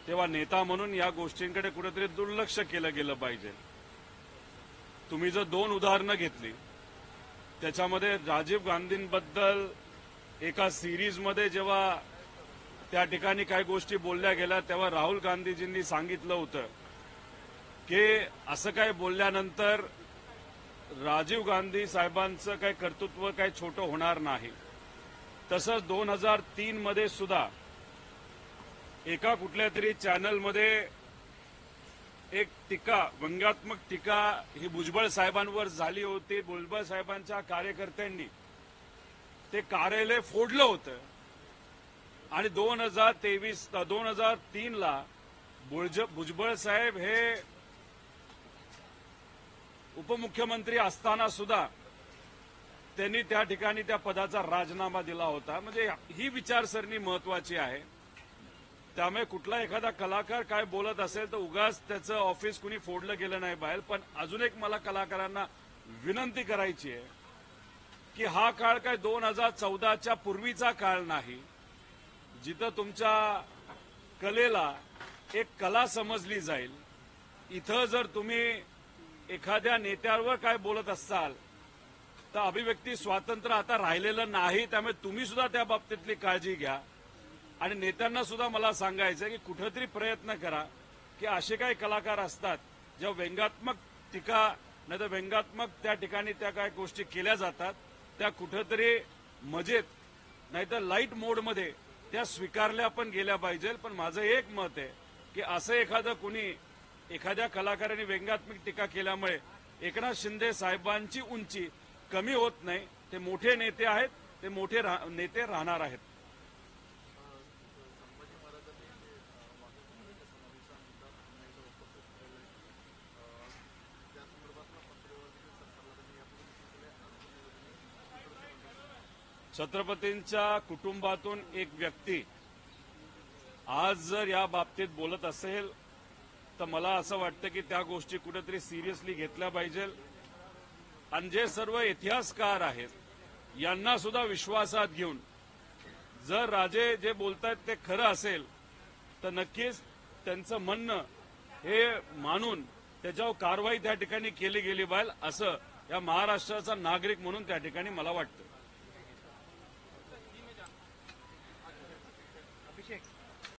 तेव्हा नेता म्हणून या गोष्टींकडे कुठेतरी दुर्लक्ष केलं गेलं पाहिजे। तुम्ही जर 2 उदाहरणं घेतली, त्याच्यामध्ये राजीव गांधींबद्दल एका सिरीजमध्ये जेव्हा त्या ठिकाणी काही गोष्टी बोलल्या गेल्या, तेव्हा राहुल गांधीजींनी सांगितलं होतं की असं काही बोलल्यानंतर राजीव गांधी साहेबांचं काही कर्तृत्व काही छोटं होणार नाही। तसंच 2003 मध्ये सुद्धा एका कुठल्या तरी चॅनलमध्ये एक टीका, व्यंग्यात्मक टीका ही भुजबळ साहेबांवर झाली होती। भुजबळ साहेबांच्या कार्यकर्त्यांनी ते कार्यालय फोडलं होतं आणि 2003 ला भुजबळ साहेब हे उपमुख्यमंत्री असताना सुद्धा त्यांनी त्या ठिकाणी त्या पदाचा राजीनामा दिला होता। म्हणजे ही विचारसरणी महत्वाची आहे। त्यामुळे कुठला एखादा कलाकार काय बोलत असेल तर उगाच त्याचं ऑफिस कुणी फोडलं गेलं नाही बाहेर। पण अजून एक मला कलाकारांना विनंती करायची आहे की हा काळ काय 2014च्या पूर्वीचा काळ नाही, जिथं तुमच्या कलेला एक कला समजली जाईल। इथं जर तुम्ही एखाद्या नेत्यावर काय बोलत असाल तर अभिव्यक्ती स्वातंत्र्य आता राहिलेलं नाही। त्यामुळे तुम्ही सुद्धा त्या बाबतीतली काळजी घ्या आणि नेत्यांना सुद्धा मला सांगायचं की कुठेतरी प्रयत्न करा की असे काही कलाकार असतात जेव्हा व्यंग्यात्मक टीका नाही तर व्यंग्यात्मक त्या ठिकाणी त्या काय गोष्टी केल्या जातात, त्या कुठेतरी मजेत नाही तर लाईट मोडमध्ये त्या स्वीकारल्या पण गेल्या पाहिजे। पण माझं एक मत आहे की असं एखादं कुणी एखाद्या कलाकाराने व्यंग्यात्मक टीका केल्यामुळे एकनाथ शिंदे साहेबांची उंची कमी होत नाही। ते मोठे नेते आहेत, ते मोठे नेते राहणार आहेत। छत्रपतींच्या कुटुंबातून एक व्यक्ती आज जर या बाबतीत बोलत असेल तर मला असं वाटतं की त्या गोष्टी कुठेतरी सिरियसली घेतल्या पाहिजे आणि जे सर्व इतिहासकार आहेत यांना सुद्धा विश्वासात घेऊन जर राजे जे बोलतायत ते खरं असेल तर नक्कीच त्यांचं म्हणणं हे मानून त्याच्यावर कारवाई त्या ठिकाणी केली गेली पाहिजे, असं या महाराष्ट्राचा नागरिक म्हणून त्या ठिकाणी मला वाटतं।